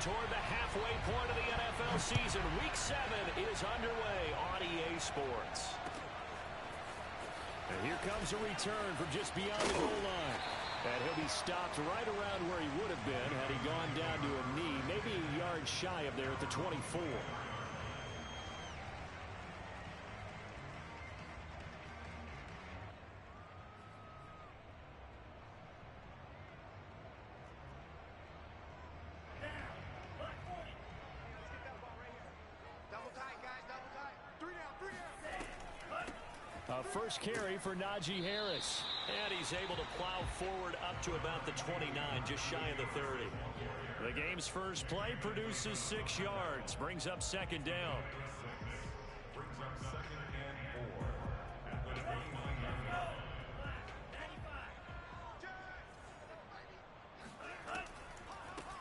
toward the halfway point of the NFL season. Week 7 is underway on EA Sports. And here comes a return from just beyond the goal line. And he'll be stopped right around where he would have been had he gone down to a knee, maybe a yard shy of there at the 24. First carry for Najee Harris. And he's able to plow forward up to about the 29, just shy of the 30. The game's first play produces 6 yards. Brings up second down.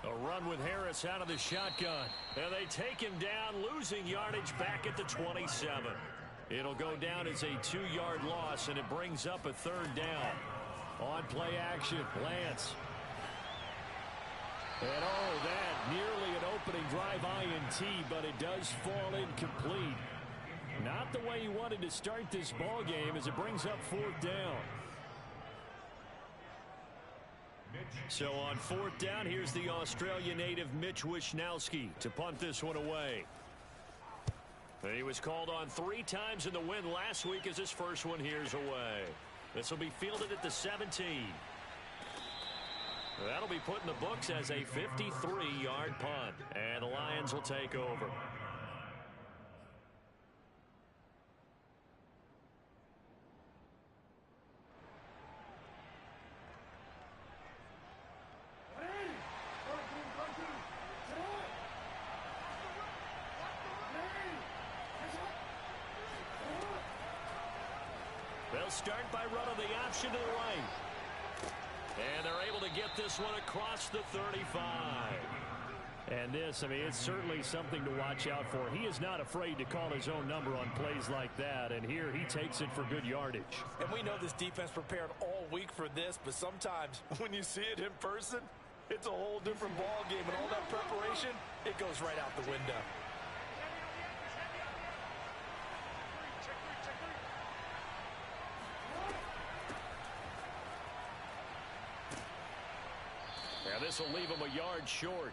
A run with Harris out of the shotgun. And they take him down, losing yardage back at the 27. It'll go down as a 2-yard loss, and it brings up a third down. On play action, Lance. And oh, that nearly an opening drive INT, but it does fall incomplete. Not the way he wanted to start this ball game as it brings up fourth down. So on fourth down, here's the Australia native Mitch Wishnowsky to punt this one away. He was called on 3 times in the win last week as his first one here's away. This will be fielded at the 17. That'll be put in the books as a 53-yard punt. And the Lions will take over. They'll start by running the option to the right. And they're able to get this one across the 35. And this, I mean, it's certainly something to watch out for. He is not afraid to call his own number on plays like that. And here he takes it for good yardage. And we know this defense prepared all week for this, but sometimes when you see it in person, it's a whole different ball game. And all that preparation, it goes right out the window. Now this will leave him a yard short.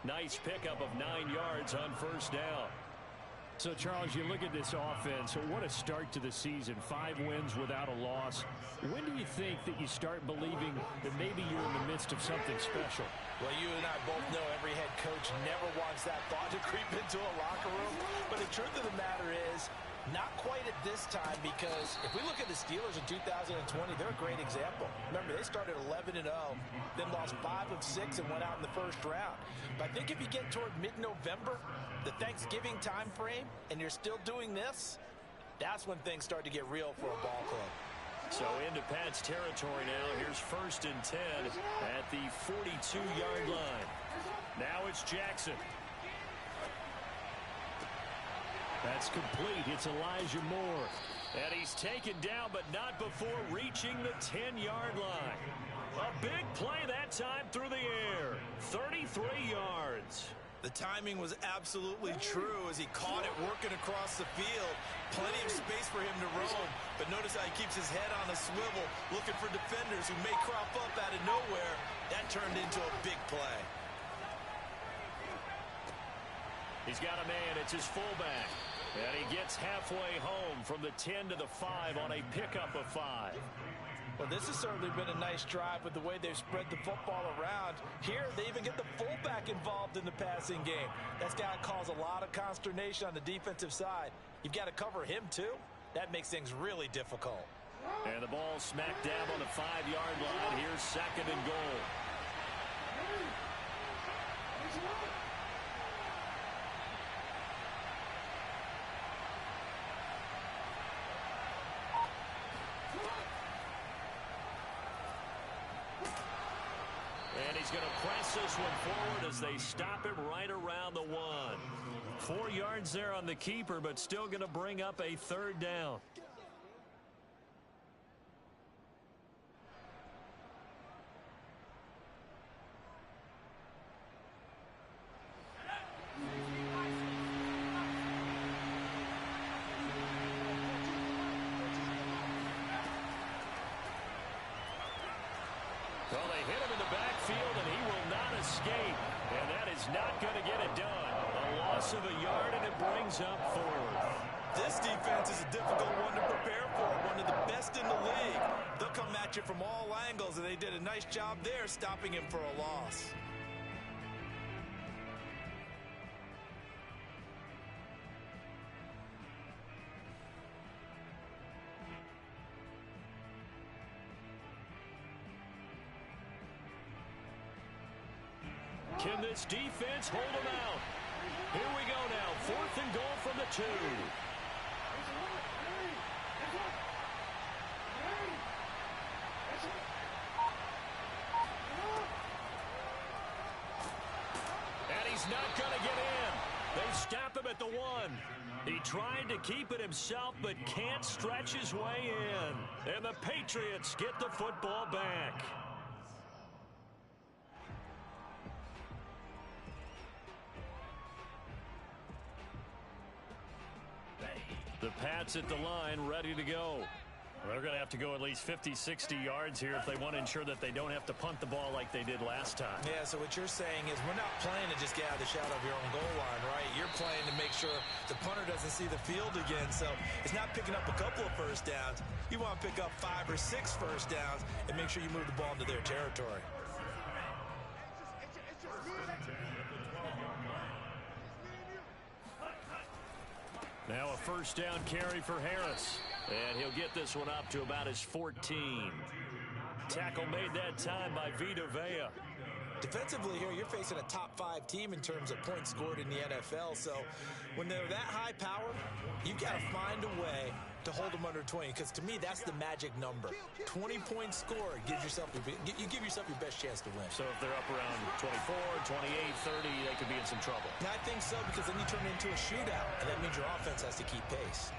Nice pickup of 9 yards on first down. So, Charles, you look at this offense. What a start to the season. 5 wins without a loss. When do you think that you start believing that maybe you're in the midst of something special? Well, you and I both know every head coach never wants that thought to creep into a locker room. But the truth of the matter is, not quite at this time, because if we look at the Steelers in 2020, they're a great example. Remember, they started 11-0, then lost 5 of 6 and went out in the first round. But I think if you get toward mid-November, the Thanksgiving time frame, and you're still doing this, that's when things start to get real for a ball club. So into Pat's territory now. Here's 1st and 10 at the 42-yard line. Now it's Jackson. That's complete. It's Elijah Moore. And he's taken down, but not before reaching the 10-yard line. A big play that time through the air. 33 yards. The timing was absolutely true as he caught it working across the field. Plenty of space for him to roam. But notice how he keeps his head on a swivel, looking for defenders who may crop up out of nowhere. That turned into a big play. He's got a man. It's his fullback. And he gets halfway home from the 10 to the 5 on a pickup of 5. Well, this has certainly been a nice drive with the way they've spread the football around. Here, they even get the fullback involved in the passing game. That's got to cause a lot of consternation on the defensive side. You've got to cover him, too. That makes things really difficult. And the ball smacked down on the 5-yard line. Here's 2nd and goal. And he's going to press this one forward as they stop him right around the 1. 4 yards there on the keeper, but still going to bring up a 3rd down. escape. And that is not going to get it done. A loss of a yard, and it brings up fourth. This defense is a difficult one to prepare for, one of the best in the league. They'll come at you from all angles, and they did a nice job there stopping him for a loss. Can this defense hold them out? Here we go now. 4th and goal from the 2. And he's not going to get in. They stop him at the 1. He tried to keep it himself, but can't stretch his way in. And the Patriots get the football back. The Pats at the line, ready to go. They're going to have to go at least 50, 60 yards here if they want to ensure that they don't have to punt the ball like they did last time. Yeah, so what you're saying is we're not playing to just get out of the shadow of your own goal line, right? You're playing to make sure the punter doesn't see the field again. So it's not picking up a couple of first downs. You want to pick up 5 or 6 first downs and make sure you move the ball into their territory. Now a first down carry for Harris. And he'll get this one up to about his 14. Tackle made that time by Vita Vea. Defensively here, you're facing a top 5 team in terms of points scored in the NFL. So when they're that high power, you've got to find a way to hold them under 20. Because to me, that's the magic number. 20 points scored gives yourself you give yourself your best chance to win. So if they're up around 24, 28, 30, they could be in some trouble. And I think so, because then you turn it into a shootout, and that means your offense has to keep pace.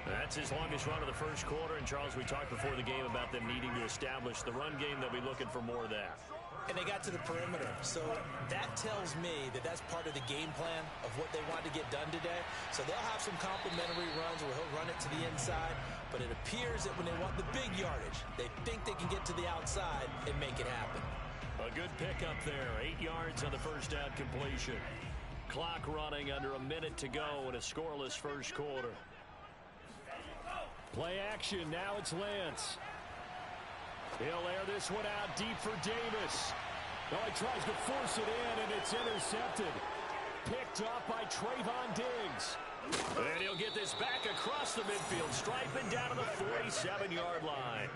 That's his longest run of the first quarter. And, Charles, we talked before the game about them needing to establish the run game. They'll be looking for more of that. And they got to the perimeter. So that tells me that that's part of the game plan of what they want to get done today. So they'll have some complimentary runs where he'll run it to the inside. But it appears that when they want the big yardage, they think they can get to the outside and make it happen. A good pickup there. 8 yards on the first down completion. Clock running under a minute to go in a scoreless first quarter. Play action. Now it's Lance. He'll air this one out deep for Davis. Oh, he tries to force it in, and it's intercepted. Picked up by Trayvon Diggs. And he'll get this back across the midfield, striping down to the 47-yard line.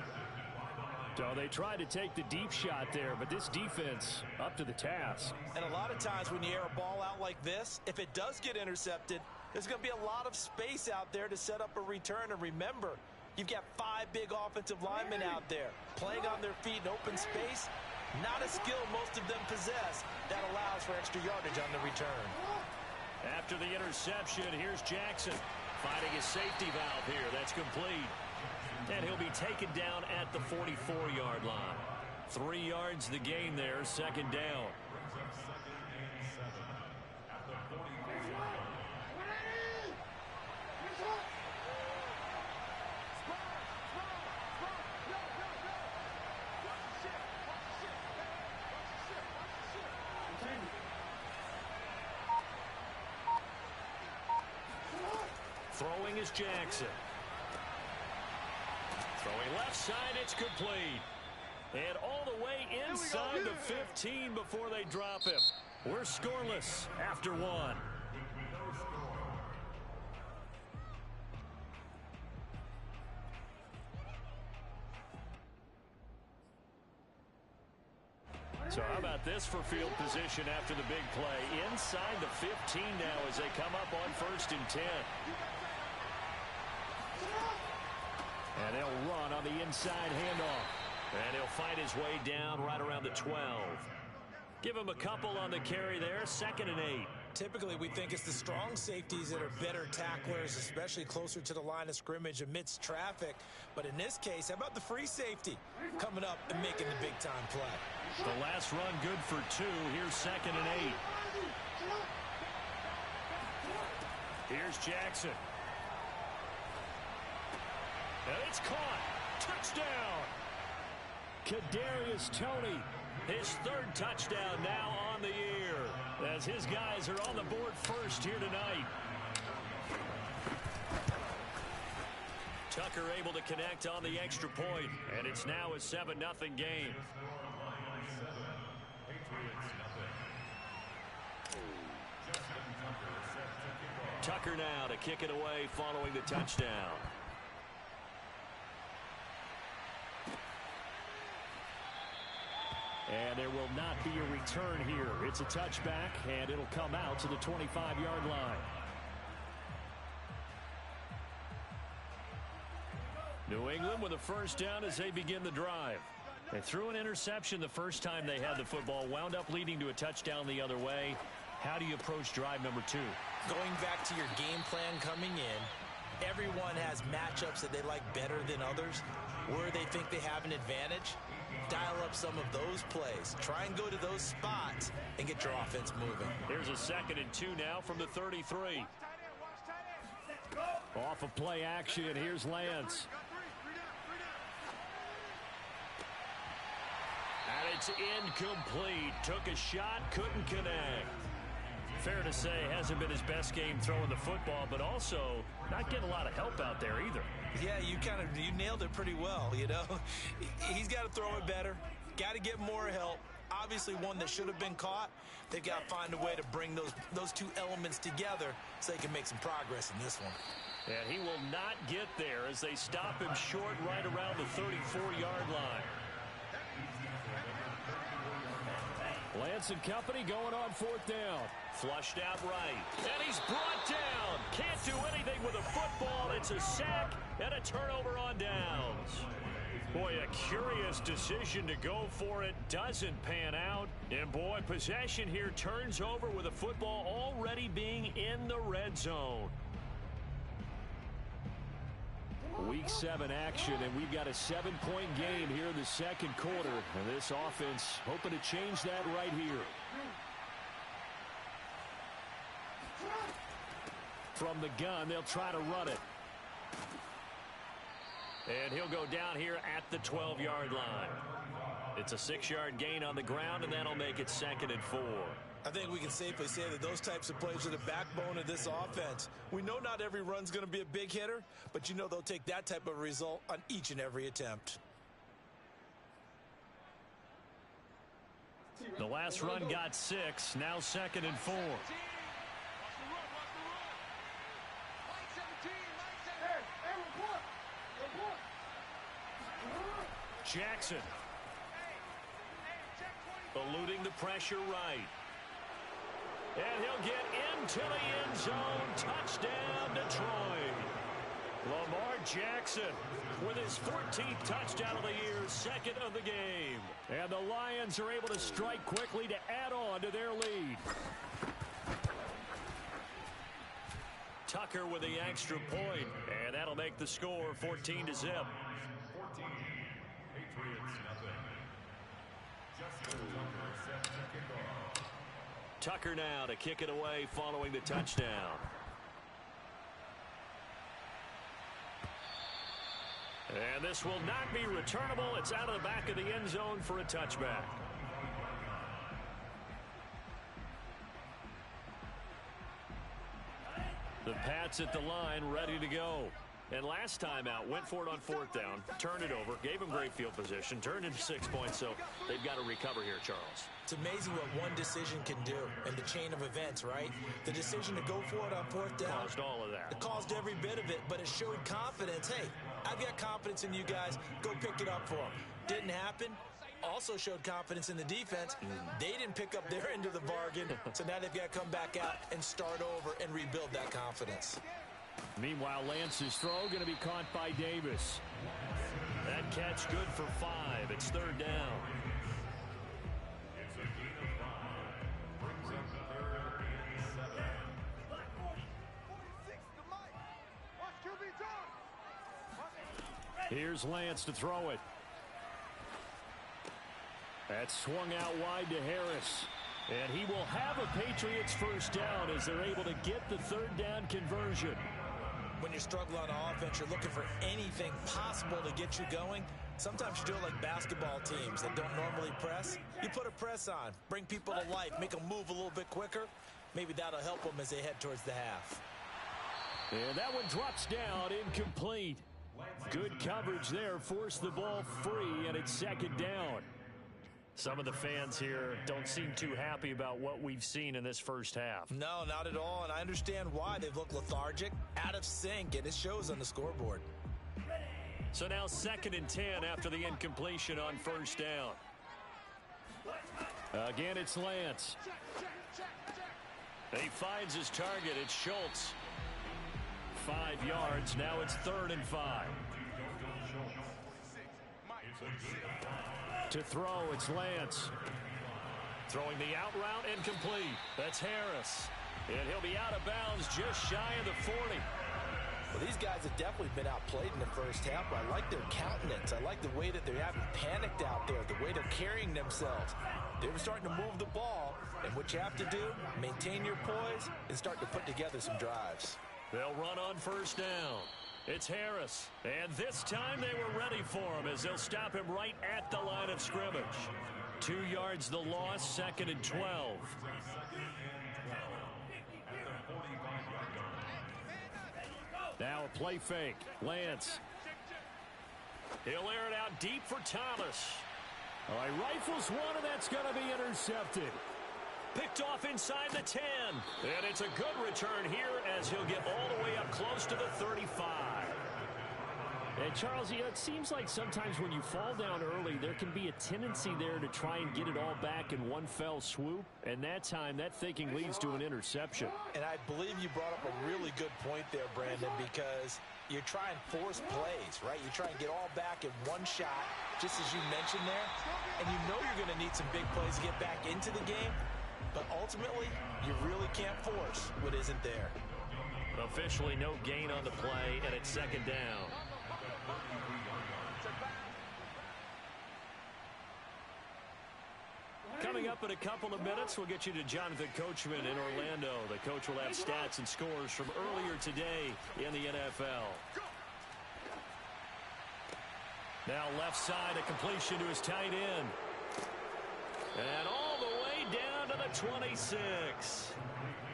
So they tried to take the deep shot there, but this defense up to the task. And a lot of times when you air a ball out like this, if it does get intercepted, there's going to be a lot of space out there to set up a return. And remember, you've got 5 big offensive linemen out there playing on their feet in open space. Not a skill most of them possess that allows for extra yardage on the return. After the interception, here's Jackson finding his safety valve here. That's complete. And he'll be taken down at the 44-yard line. 3 yards the gain there, second down. Throwing is Jackson. Throwing left side, it's complete. And all the way inside the 15 before they drop him. We're scoreless after 1. So how about this for field position after the big play? Inside the 15 now as they come up on 1st and 10. And they'll run on the inside handoff. And he'll fight his way down right around the 12. Give him a couple on the carry there, 2nd and 8. Typically, we think it's the strong safeties that are better tacklers, especially closer to the line of scrimmage amidst traffic. But in this case, how about the free safety coming up and making the big-time play? The last run good for 2. Here's 2nd and 8. Here's Jackson. And it's caught. Touchdown. Kadarius Toney His third touchdown now on the year, as his guys are on the board first here tonight. Tucker able to connect on the extra point, and it's now a 7-0 game. Tucker now to kick it away following the touchdown. And there will not be a return here. It's a touchback, and it'll come out to the 25-yard line. New England with a first down as they begin the drive. They threw an interception the first time they had the football, wound up leading to a touchdown the other way. How do you approach drive number 2? Going back to your game plan coming in, everyone has matchups that they like better than others. Where they think they have an advantage, dial up some of those plays. Try and go to those spots and get your offense moving. Here's a 2nd and 2 now from the 33. Off of play action, here's Lance. And it's incomplete. Took a shot, couldn't connect. Fair to say, hasn't been his best game throwing the football, but also not getting a lot of help out there either. Yeah, you nailed it pretty well, you know. He's got to throw it better. Got to get more help. Obviously, one that should have been caught. They've got to find a way to bring those two elements together so they can make some progress in this one. And he will not get there as they stop him short right around the 34-yard line. Lance and company going on 4th down. Flushed out right. And he's brought down. Can't do anything with a football. It's a sack and a turnover on downs. Boy, a curious decision to go for it. Doesn't pan out. And boy, possession here turns over with a football already being in the red zone. Week 7 action, and we've got a 7-point game here in the second quarter. And this offense hoping to change that right here. From the gun, they'll try to run it. And he'll go down here at the 12-yard line. It's a 6-yard gain on the ground, and that'll make it 2nd and 4. I think we can safely say that those types of plays are the backbone of this offense. We know not every run's going to be a big hitter, but you know they'll take that type of result on each and every attempt. The last run got 6, now 2nd and 4. Jackson. Eluding the pressure right. And he'll get into the end zone. Touchdown, Detroit. Lamar Jackson with his 14th touchdown of the year, 2nd of the game. And the Lions are able to strike quickly to add on to their lead. Tucker with the extra point, and that'll make the score 14-0. Tucker now to kick it away following the touchdown. And this will not be returnable. It's out of the back of the end zone for a touchback. The Pats at the line, ready to go. And last time out, went for it on 4th down, turned it over, gave him great field position, turned into 6 points, so they've got to recover here, Charles. It's amazing what one decision can do in the chain of events, right? The decision to go for it on 4th down. Caused all of that. It caused every bit of it, but it showed confidence. Hey, I've got confidence in you guys. Go pick it up for them. Didn't happen. Also showed confidence in the defense. They didn't pick up their end of the bargain, so now they've got to come back out and start over and rebuild that confidence. Meanwhile, Lance's throw going to be caught by Davis. That catch good for 5. It's 3rd down. Here's Lance to throw it. That's swung out wide to Harris. And he will have a Patriots first down as they're able to get the 3rd down conversion. When you struggle on offense, you're looking for anything possible to get you going. Sometimes you do it like basketball teams that don't normally press. You put a press on, bring people to life, make them move a little bit quicker. Maybe that'll help them as they head towards the half. And that one drops down, incomplete. Good coverage there, forced the ball free, and it's second down. Some of the fans here don't seem too happy about what we've seen in this first half. No, not at all, and I understand why. They've looked lethargic, out of sync, and it shows on the scoreboard. So now 2nd and 10 after the incompletion on first down. Again, it's Lance. He finds his target. It's Schultz. 5 yards. Now it's 3rd and 5. To throw, it's Lance. Throwing the out route, incomplete. That's Harris. And he'll be out of bounds just shy of the 40. Well, these guys have definitely been outplayed in the first half, but I like their countenance. I like the way that they haven't panicked out there, the way they're carrying themselves. They're starting to move the ball, and what you have to do, maintain your poise and start to put together some drives. They'll run on first down. It's Harris, and this time they were ready for him as they'll stop him right at the line of scrimmage. 2 yards the loss, 2nd and 12. Now a play fake. Lance. He'll air it out deep for Thomas. All right, rifles one, and that's going to be intercepted. Picked off inside the 10. And it's a good return here as he'll get all the way up close to the 35. And Charles, you know, it seems like sometimes when you fall down early, there can be a tendency there to try and get it all back in one fell swoop. And that time, that thinking leads to an interception. And I believe you brought up a really good point there, Brandon, because you try and force plays, right? You try and get all back in one shot, just as you mentioned there. And you know you're going to need some big plays to get back into the game. But ultimately, you really can't force what isn't there. Officially no gain on the play, and it's 2nd down. Coming up in a couple of minutes, we'll get you to Jonathan Coachman in Orlando. The coach will have stats and scores from earlier today in the NFL. Now left side, a completion to his tight end. And all the way down to the 26.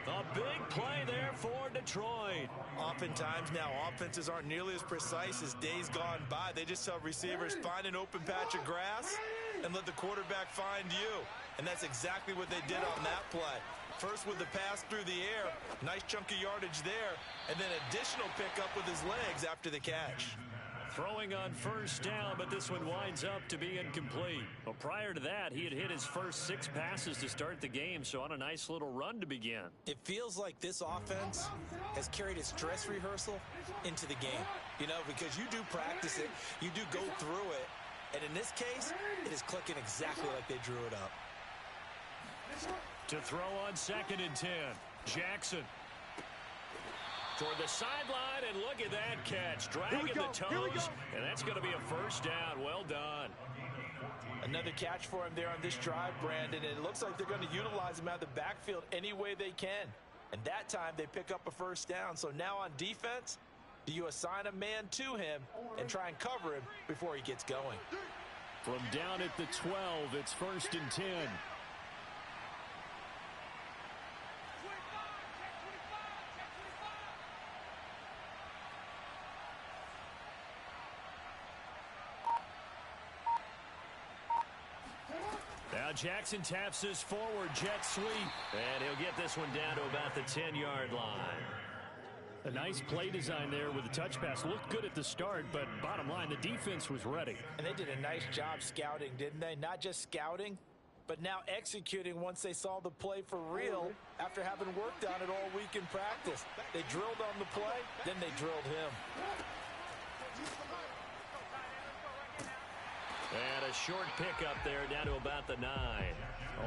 A big play there for Detroit. Oftentimes now, offenses aren't nearly as precise as days gone by. They just tell receivers, find an open patch of grass and let the quarterback find you. And that's exactly what they did on that play. First with the pass through the air, nice chunk of yardage there, and then additional pickup with his legs after the catch. Throwing on first down, but this one winds up to be incomplete. Well, prior to that, he had hit his first 6 passes to start the game, so on a nice little run to begin. It feels like this offense has carried its dress rehearsal into the game. You know, because you do practice it, you do go through it, and in this case, it is clicking exactly like they drew it up. To throw on 2nd and 10, Jackson. Toward the sideline, and look at that catch. Dragging the toes, and that's going to be a first down. Well done. Another catch for him there on this drive, Brandon. And it looks like they're going to utilize him out of the backfield any way they can. And that time, they pick up a first down. So now on defense, do you assign a man to him and try and cover him before he gets going? From down at the 12, it's 1st and 10. Now Jackson taps his forward jet sweep, and he'll get this one down to about the 10-yard line. A nice play design there with the touch pass. Looked good at the start, but bottom line, the defense was ready. And they did a nice job scouting, didn't they? Not just scouting, but now executing once they saw the play for real after having worked on it all week in practice. They drilled on the play, then they drilled him. And a short pickup there down to about the 9.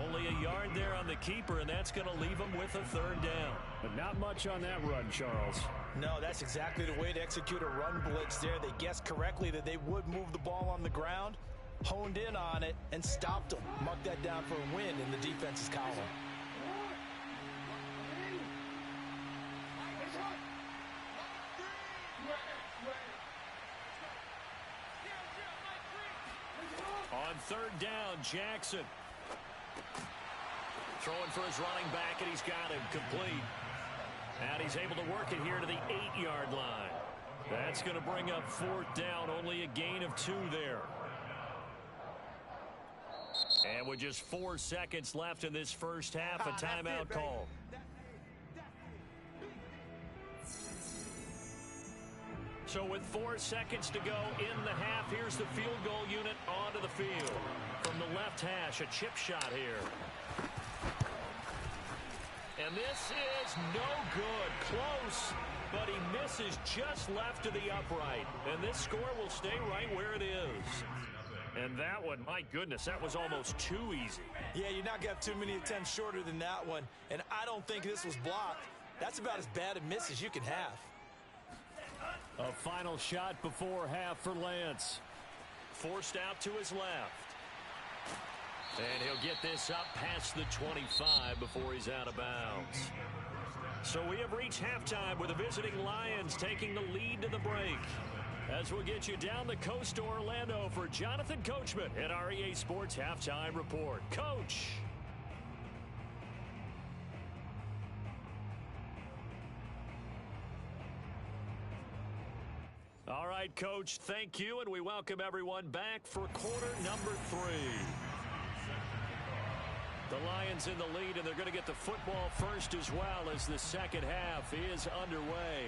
Only a yard there on the keeper, and that's going to leave him with a 3rd down. But not much on that run, Charles. No, that's exactly the way to execute a run blitz there. They guessed correctly that they would move the ball on the ground, honed in on it, and stopped them. Mark that down for a win in the defense's column. On third down, Jackson. Throwing for his running back, and he's got him complete. And he's able to work it here to the 8-yard line. That's going to bring up fourth down, only a gain of 2 there. And with just 4 seconds left in this first half, a timeout call. So with 4 seconds to go in the half, here's the field goal unit onto the field. From the left hash, a chip shot here. And this is no good. Close, but he misses just left to the upright. And this score will stay right where it is. And that one, my goodness, that was almost too easy. Yeah, you're not going to have too many attempts shorter than that one. And I don't think this was blocked. That's about as bad a miss as you can have. A final shot before half for Lance. Forced out to his left. And he'll get this up past the 25 before he's out of bounds. So we have reached halftime with the visiting Lions taking the lead to the break. As we'll get you down the coast to Orlando for Jonathan Coachman at our EA Sports Halftime Report. Coach. All right, Coach, thank you, and we welcome everyone back for quarter number 3. The Lions in the lead, and they're going to get the football first as well as the second half is underway.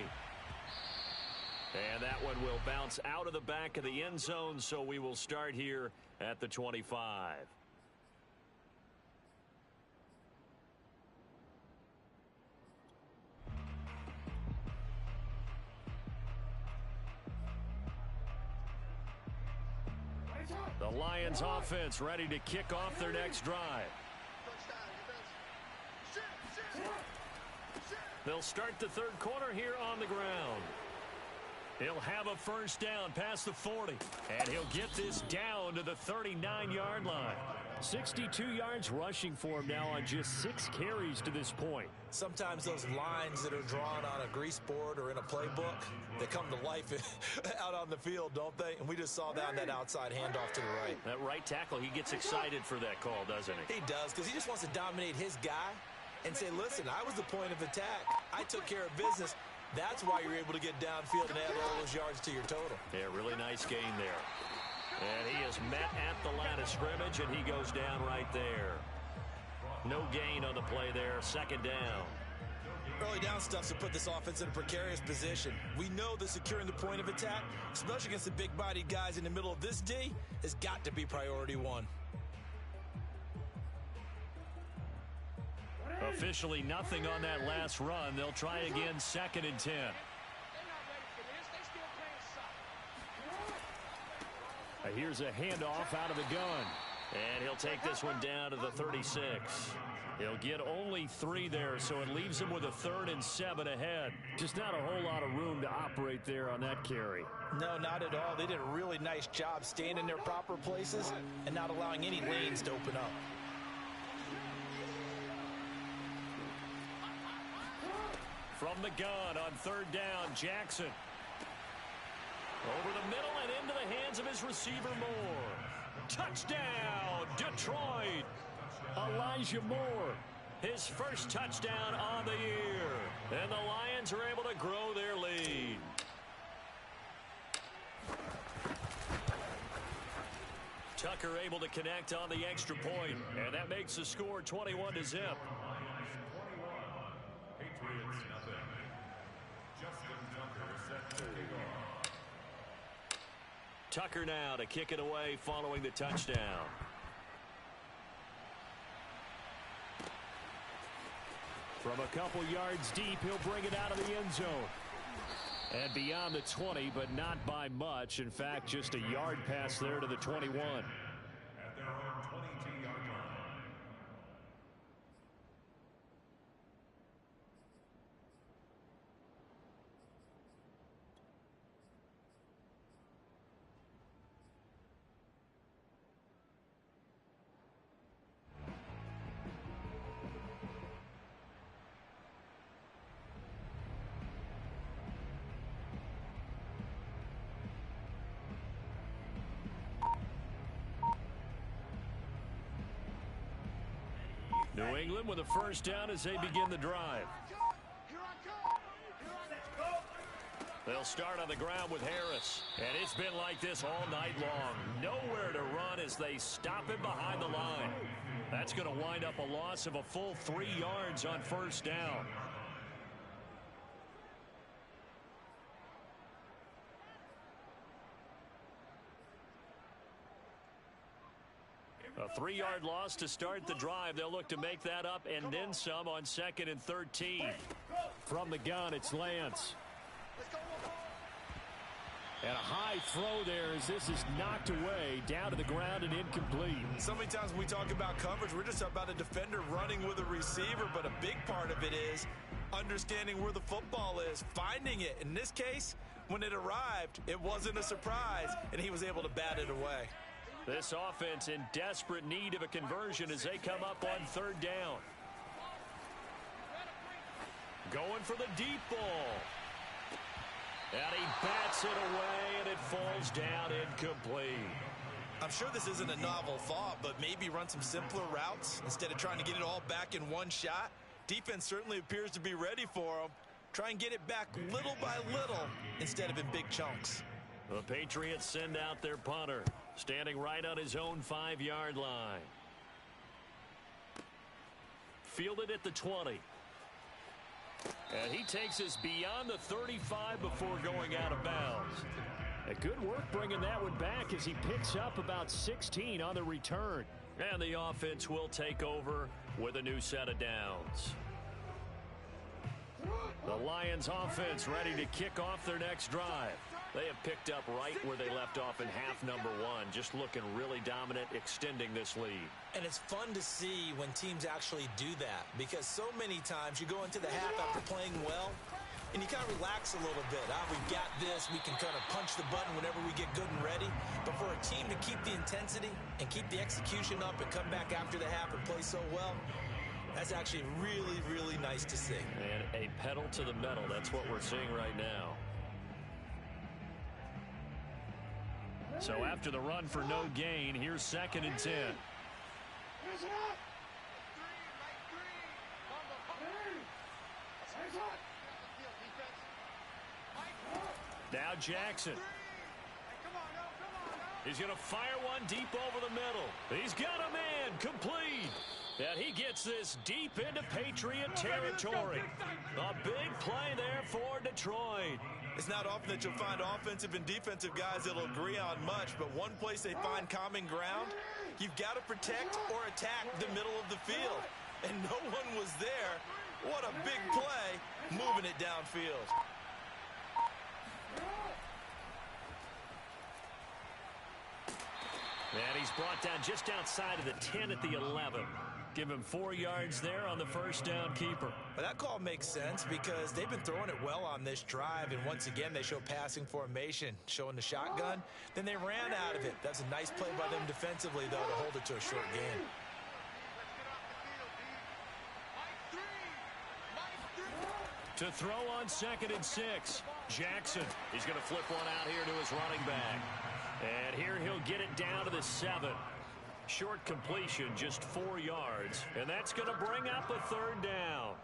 And that one will bounce out of the back of the end zone, so we will start here at the 25. The Lions offense ready to kick off their next drive. They'll start the third quarter here on the ground. He'll have a first down past the 40. And he'll get this down to the 39-yard line. 62 yards rushing for him now on just 6 carries to this point. Sometimes those lines that are drawn on a grease board or in a playbook, they come to life out on the field, don't they? And we just saw that on that outside handoff to the right. That right tackle, he gets excited for that call, doesn't he? He does, because he just wants to dominate his guy and say, listen, I was the point of attack. I took care of business. That's why you're able to get downfield and add all those yards to your total. Yeah, really nice gain there. And he is met at the line of scrimmage, and he goes down right there. No gain on the play there. Second down. Early down stuff to put this offense in a precarious position. We know that securing the point of attack, especially against the big-bodied guys in the middle of this D, has got to be priority 1. Officially nothing on that last run. They'll try again, 2nd and 10. Here's a handoff out of the gun. And he'll take this one down to the 36. He'll get only 3 there, so it leaves him with a 3rd and 7 ahead. Just not a whole lot of room to operate there on that carry. No, not at all. They did a really nice job staying in their proper places and not allowing any lanes to open up. From the gun on 3rd down, Jackson. Over the middle and into the hands of his receiver, Moore. Touchdown, Detroit. Elijah Moore, his first touchdown on the year. And the Lions are able to grow their lead. Tucker able to connect on the extra point, and that makes the score 21-0. Tucker now to kick it away following the touchdown. From a couple yards deep, he'll bring it out of the end zone. And beyond the 20, but not by much. In fact, just a yard pass there to the 21. At their own 22-yard line. New England with a first down as they begin the drive. They'll start on the ground with Harris. And it's been like this all night long. Nowhere to run as they stop him behind the line. That's going to wind up a loss of a full 3 yards on first down. A 3-yard loss to start the drive. They'll look to make that up and then some on 2nd and 13. From the gun, it's Lance. And a high throw there as this is knocked away, down to the ground and incomplete. So many times when we talk about coverage, we're just about a defender running with a receiver, but a big part of it is understanding where the football is, finding it. In this case, when it arrived, it wasn't a surprise, and he was able to bat it away. This offense in desperate need of a conversion as they come up on 3rd down. Going for the deep ball. And he bats it away, and it falls down incomplete. I'm sure this isn't a novel thought, but maybe run some simpler routes instead of trying to get it all back in one shot. Defense certainly appears to be ready for him. Try and get it back little by little instead of in big chunks. The Patriots send out their punter, standing right on his own 5-yard line. Fielded at the 20. And he takes us beyond the 35 before going out of bounds. A good work bringing that one back as he picks up about 16 on the return. And the offense will take over with a new set of downs. The Lions offense ready to kick off their next drive. They have picked up right where they left off in half number 1, just looking really dominant, extending this lead. And it's fun to see when teams actually do that, because so many times you go into the half after playing well, and you kind of relax a little bit. We've got this. We can kind of punch the button whenever we get good and ready. But for a team to keep the intensity and keep the execution up and come back after the half and play so well, that's actually really, really nice to see. And a pedal to the metal. That's what we're seeing right now. So after the run for no gain, here's 2nd and 10. Now Jackson. He's going to fire one deep over the middle. He's got a man, complete. And he gets this deep into Patriot territory. A big play there for Detroit. It's not often that you'll find offensive and defensive guys that'll agree on much, but one place they find common ground, you've got to protect or attack the middle of the field. And no one was there. What a big play, moving it downfield. And he's brought down just outside of the 10 at the 11. Give him 4 yards there on the first down keeper. But that call makes sense because they've been throwing it well on this drive, and once again they show passing formation, showing the shotgun. Then they ran out of it. That's a nice play by them defensively, though, to hold it to a short gain. To throw on 2nd and 6. Jackson. He's going to flip one out here to his running back. And here he'll get it down to the 7. Short completion, just 4 yards. And that's going to bring up a 3rd down.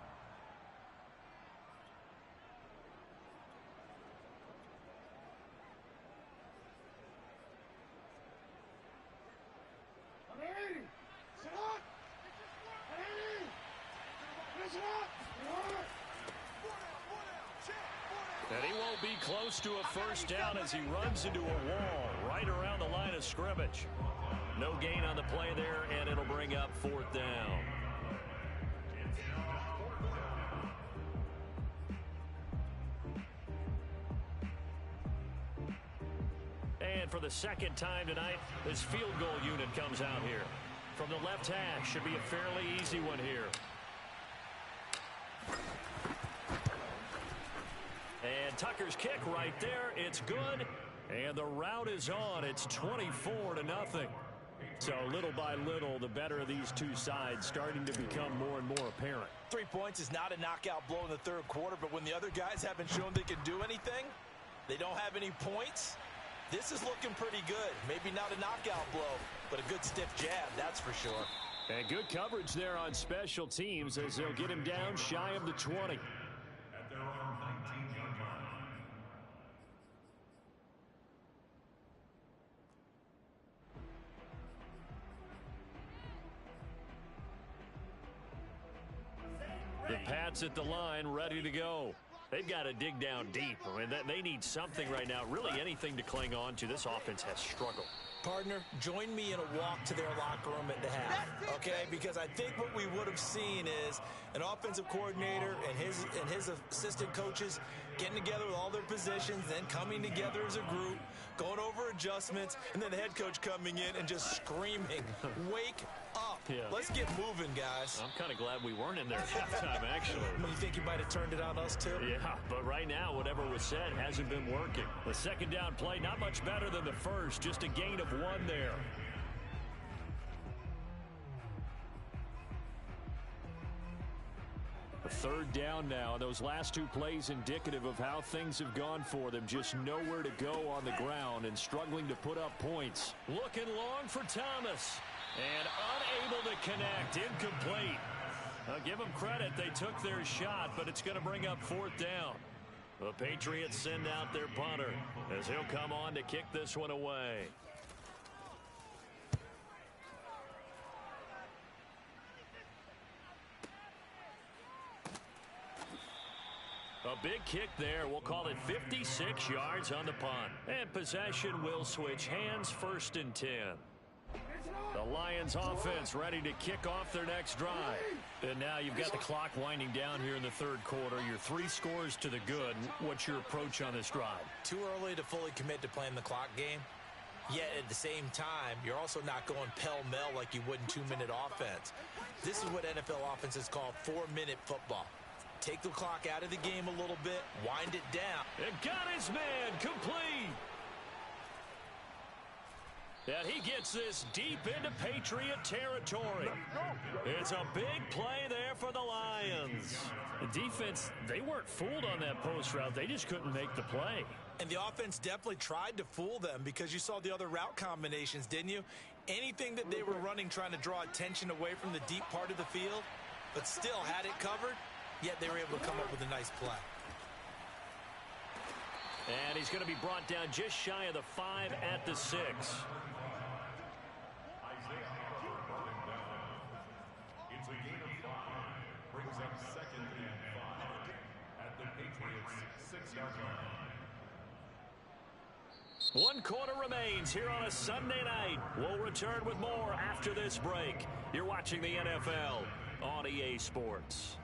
And he won't be close to a first down as he runs into a wall right around the line of scrimmage. No gain on the play there, and it'll bring up 4th down. And for the second time tonight, this field goal unit comes out here. From the left hash, should be a fairly easy one here. And Tucker's kick right there. It's good. And the route is on. It's 24-0. So little by little, the better of these two sides starting to become more and more apparent. 3 points is not a knockout blow in the third quarter, but when the other guys haven't shown they can do anything, they don't have any points, this is looking pretty good. Maybe not a knockout blow, but a good stiff jab, that's for sure. And good coverage there on special teams as they'll get him down shy of the 20. At their own 19-yard line. The Pats at the line, ready to go. They've got to dig down deep. I mean, they need something right now, really anything to cling on to. This offense has struggled. Partner, join me in a walk to their locker room at the half, okay? Because I think what we would have seen is an offensive coordinator and his assistant coaches getting together with all their positions, then coming together as a group, going over adjustments, and then the head coach coming in and just screaming, wake up. Yeah. Let's get moving, guys. I'm kind of glad we weren't in there at halftime, actually. You think you might have turned it on us, too? Yeah, but right now, whatever was said hasn't been working. The second down play, not much better than the first, just a gain of 1 there. A third down now. Those last 2 plays indicative of how things have gone for them. Just nowhere to go on the ground and struggling to put up points. Looking long for Thomas. And unable to connect. Incomplete. I'll give them credit. They took their shot, but it's going to bring up 4th down. The Patriots send out their punter as he'll come on to kick this one away. A big kick there. We'll call it 56 yards on the punt. And possession will switch hands, 1st and 10. The Lions offense ready to kick off their next drive. And now you've got the clock winding down here in the 3rd quarter. You're 3 scores to the good. What's your approach on this drive? Too early to fully commit to playing the clock game. Yet at the same time, you're also not going pell-mell like you would in 2-minute offense. This is what NFL offenses call 4-minute football. Take the clock out of the game a little bit, wind it down. And got his man complete. And he gets this deep into Patriot territory. It's a big play there for the Lions. The defense, they weren't fooled on that post route. They just couldn't make the play. And the offense definitely tried to fool them because you saw the other route combinations, didn't you? Anything that they were running trying to draw attention away from the deep part of the field, but still had it covered, yet they were able to come up with a nice play. And he's going to be brought down just shy of the 5 at the 6. It's a gain of 5. Brings up 2nd and 5 at the Patriots' 6-yard line. 1 quarter remains here on a Sunday night. We'll return with more after this break. You're watching the NFL on EA Sports.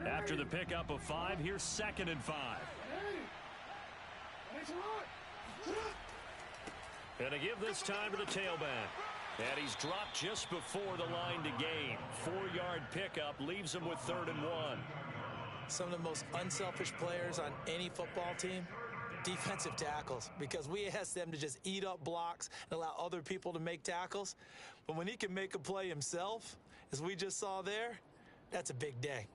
After the pickup of 5, here's 2nd and 5. And to give this time to the tailback. And he's dropped just before the line to gain. 4-yard pickup leaves him with 3rd and 1. Some of the most unselfish players on any football team, defensive tackles, because we ask them to just eat up blocks and allow other people to make tackles. But when he can make a play himself, as we just saw there, that's a big day.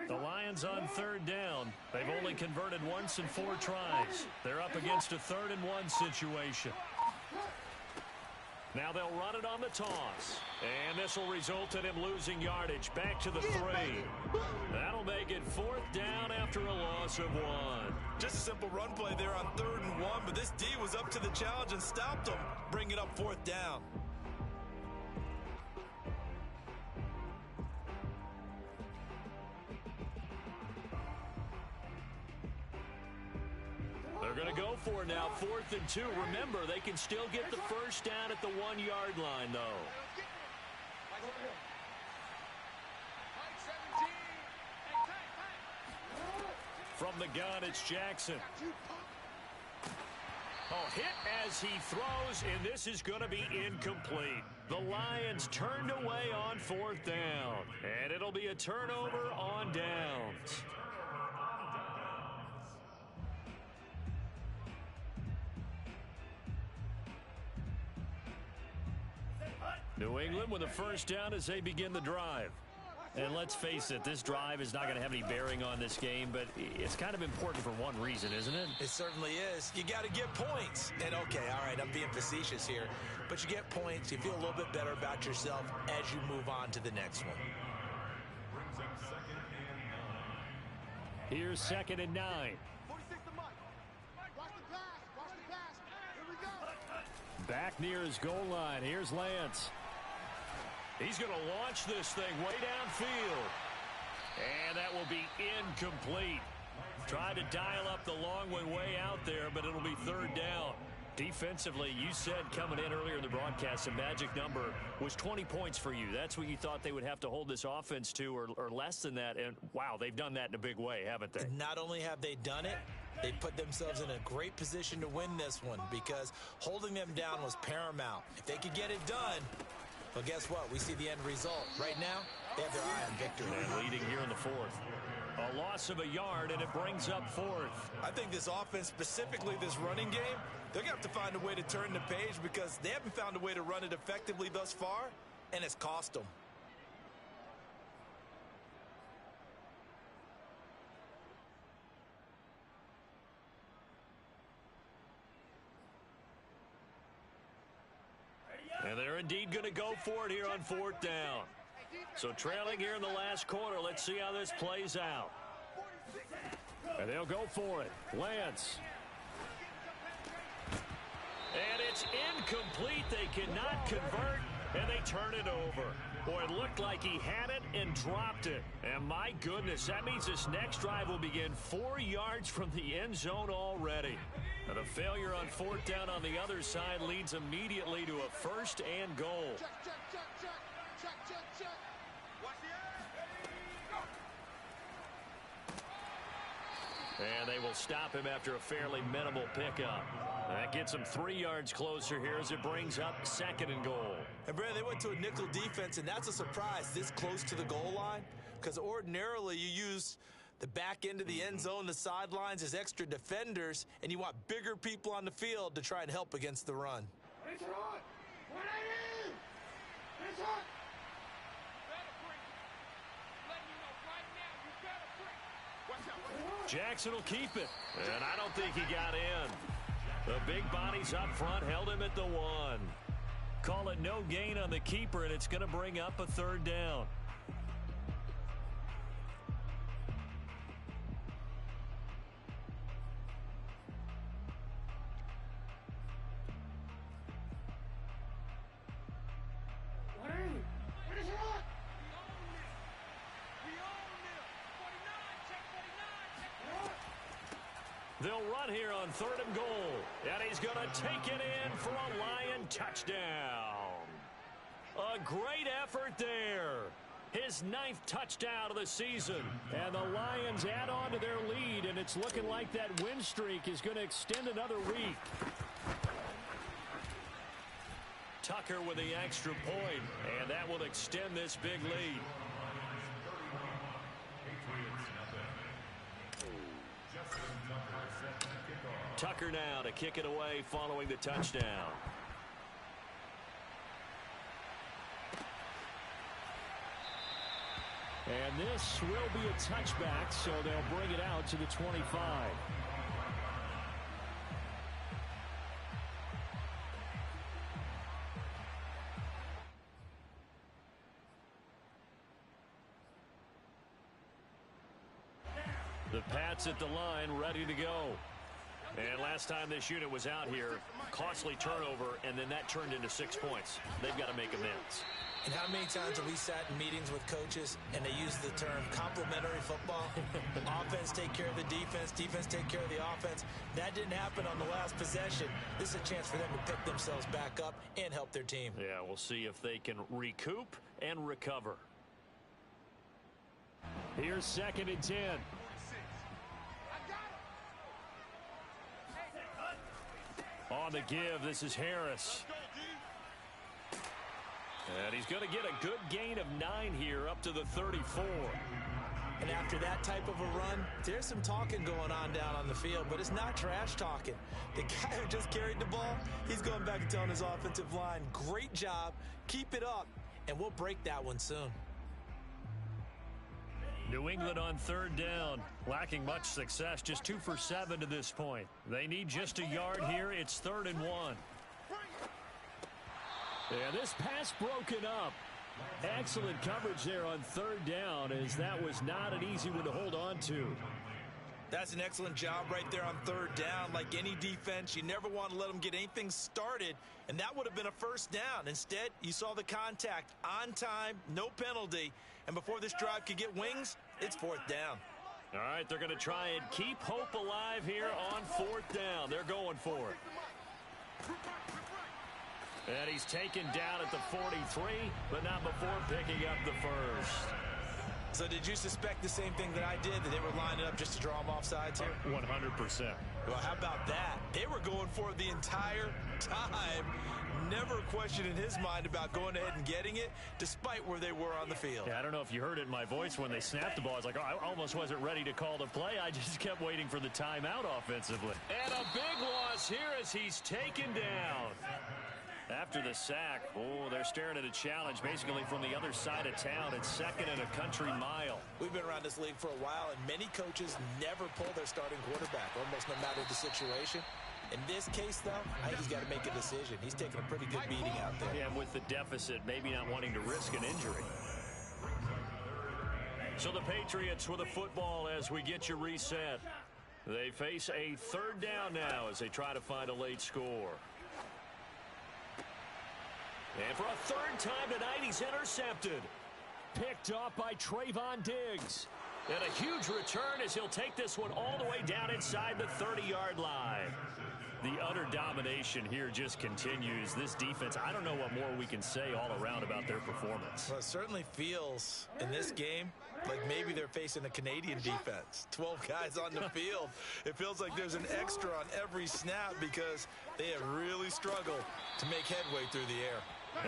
The Lions on 3rd down. They've only converted once in 4 tries. They're up against a 3rd and 1 situation. Now they'll run it on the toss. And this will result in him losing yardage. Back to the 3. That'll make it 4th down after a loss of 1. Just a simple run play there on 3rd and 1, but this D was up to the challenge and stopped him. Bring it up 4th down. They're going to go for it now, 4th and 2. Remember, they can still get the first down at the 1-yard line, though. From the gun, it's Jackson. Oh, hit as he throws, and this is going to be incomplete. The Lions turned away on 4th down, and it'll be a turnover on downs. New England with a first down as they begin the drive. And let's face it, this drive is not going to have any bearing on this game, but it's kind of important for one reason, isn't it? It certainly is. You got to get points. And, okay, all right, I'm being facetious here. But you get points. You feel a little bit better about yourself as you move on to the next one. Here's 2nd and 9. 46 to Mike. Watch the pass. Watch the pass. Here we go. Back near his goal line. Here's Lance. He's going to launch this thing way downfield. And that will be incomplete. Tried to dial up the long one way out there, but it'll be 3rd down. Defensively, you said coming in earlier in the broadcast, the magic number was 20 points for you. That's what you thought they would have to hold this offense to, or less than that. And, wow, they've done that in a big way, haven't they? Not only have they done it, they put themselves in a great position to win this one because holding them down was paramount. If they could get it done, well, guess what? We see the end result. Right now, they have their eye on victory. And leading here in the 4th. A loss of a yard, and it brings up 4th. I think this offense, specifically this running game, they're going to have to find a way to turn the page because they haven't found a way to run it effectively thus far, and it's cost them. And they're indeed going to go for it here on 4th down. So trailing here in the last quarter. Let's see how this plays out. And they'll go for it. Lance. And it's incomplete. They cannot convert, and they turn it over. Boy, it looked like he had it and dropped it. And my goodness, that means this next drive will begin 4 yards from the end zone already. And the failure on 4th down on the other side leads immediately to a 1st and goal. Check, check, check, check. Check, check, check. Watch the eye. And they will stop him after a fairly minimal pickup. That gets him 3 yards closer here as it brings up 2nd and goal. And, Brad, they went to a nickel defense, and that's a surprise this close to the goal line because ordinarily you use the back end of the end zone, the sidelines as extra defenders, and you want bigger people on the field to try and help against the run. It's hot. 180. It's hot. Jackson will keep it, and I don't think he got in. The big bodies up front held him at the 1. Call it no gain on the keeper, and it's going to bring up a 3rd down. They'll run here on 3rd and goal. And he's going to take it in for a Lion touchdown. A great effort there. His 9th touchdown of the season. And the Lions add on to their lead, and it's looking like that win streak is going to extend another week. Tucker with the extra point, and that will extend this big lead. Tucker now to kick it away following the touchdown. And this will be a touchback, so they'll bring it out to the 25. The Pats at the line, ready to go. And last time this unit was out here, costly turnover, and then that turned into 6 points. They've got to make amends. And how many times have we sat in meetings with coaches and they use the term complementary football? Offense take care of the defense, defense take care of the offense. That didn't happen on the last possession. This is a chance for them to pick themselves back up and help their team. Yeah, we'll see if they can recoup and recover. Here's 2nd and 10. On the give, this is Harris. And he's going to get a good gain of 9 here up to the 34. And after that type of a run, there's some talking going on down on the field, but it's not trash talking. The guy who just carried the ball, he's going back and telling his offensive line, great job, keep it up, and we'll break that one soon. New England on 3rd down, lacking much success, just 2 for 7 to this point. They need just a yard here. It's 3rd and 1. And this pass broken up. Excellent coverage there on 3rd down, as that was not an easy one to hold on to. That's an excellent job right there on 3rd down. Like any defense, you never want to let them get anything started, and that would have been a 1st down. Instead, you saw the contact on time, no penalty, and before this drive could get wings, it's 4th down. All right, they're going to try and keep hope alive here on 4th down. They're going for it. And he's taken down at the 43, but not before picking up the first. So did you suspect the same thing that I did, that they were lining up just to draw them off sides here? 100%. Well, how about that? They were going for it the entire time. Never a question in his mind about going ahead and getting it, despite where they were on the field. Yeah, I don't know if you heard it in my voice when they snapped the ball. I was like, oh, I almost wasn't ready to call the play. I just kept waiting for the timeout offensively. And a big loss here as he's taken down. After the sack, they're staring at a challenge basically from the other side of town. It's 2nd and a country mile. We've been around this league for a while, and many coaches never pull their starting quarterback, almost no matter the situation. In this case, though, I think he's got to make a decision. He's taking a pretty good beating out there. Yeah, and with the deficit, maybe not wanting to risk an injury. So the Patriots with the football as we get you reset. They face a 3rd down now as they try to find a late score. And for a 3rd time tonight, he's intercepted. Picked off by Trayvon Diggs. And a huge return as he'll take this one all the way down inside the 30-yard line. The utter domination here just continues. This defense, I don't know what more we can say all around about their performance. Well, it certainly feels in this game like maybe they're facing a Canadian defense. 12 guys on the field. It feels like there's an extra on every snap because they have really struggled to make headway through the air.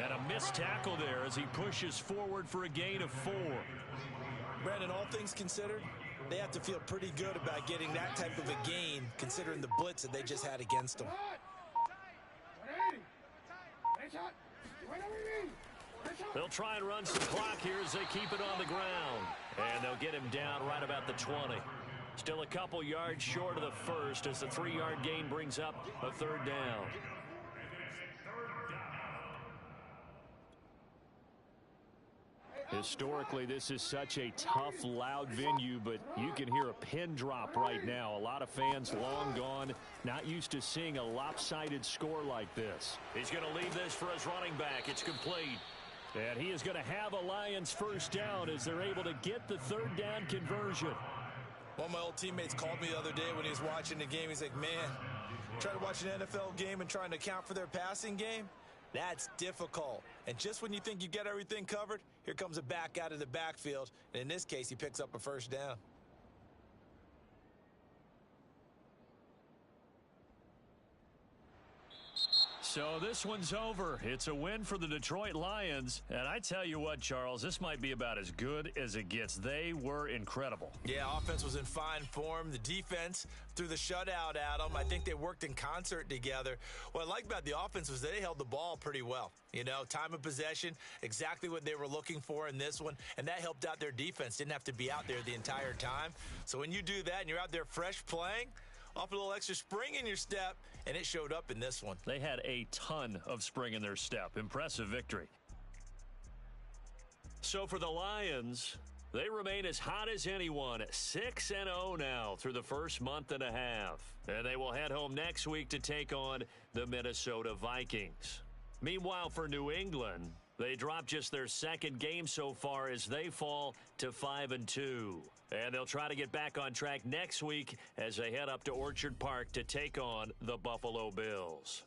And a missed tackle there as he pushes forward for a gain of 4. Brandon, all things considered, they have to feel pretty good about getting that type of a gain considering the blitz that they just had against them. They'll try and run some clock here as they keep it on the ground. And they'll get him down right about the 20. Still a couple yards short of the first as the 3-yard gain brings up a 3rd down. Historically, this is such a tough, loud venue, but you can hear a pin drop right now. A lot of fans long gone, not used to seeing a lopsided score like this. He's going to leave this for his running back. It's complete. And he is going to have a Lions 1st down as they're able to get the 3rd down conversion. One of my old teammates called me the other day when he was watching the game. He's like, man, trying to watch an NFL game and trying to account for their passing game? That's difficult. And just when you think you get everything covered, here comes a back out of the backfield. And in this case, he picks up a 1st down. So this one's over. It's a win for the Detroit Lions. And I tell you what, Charles, this might be about as good as it gets. They were incredible. Yeah, offense was in fine form. The defense threw the shutout at them. I think they worked in concert together. What I like about the offense was they held the ball pretty well. You know, time of possession, exactly what they were looking for in this one. And that helped out their defense. Didn't have to be out there the entire time. So when you do that and you're out there fresh playing, off a little extra spring in your step, and it showed up in this one. They had a ton of spring in their step. Impressive victory. So for the Lions, they remain as hot as anyone, 6-0 now through the first month and a half. And they will head home next week to take on the Minnesota Vikings. Meanwhile, for New England, they dropped just their 2nd game so far as they fall to 5-2. And they'll try to get back on track next week as they head up to Orchard Park to take on the Buffalo Bills.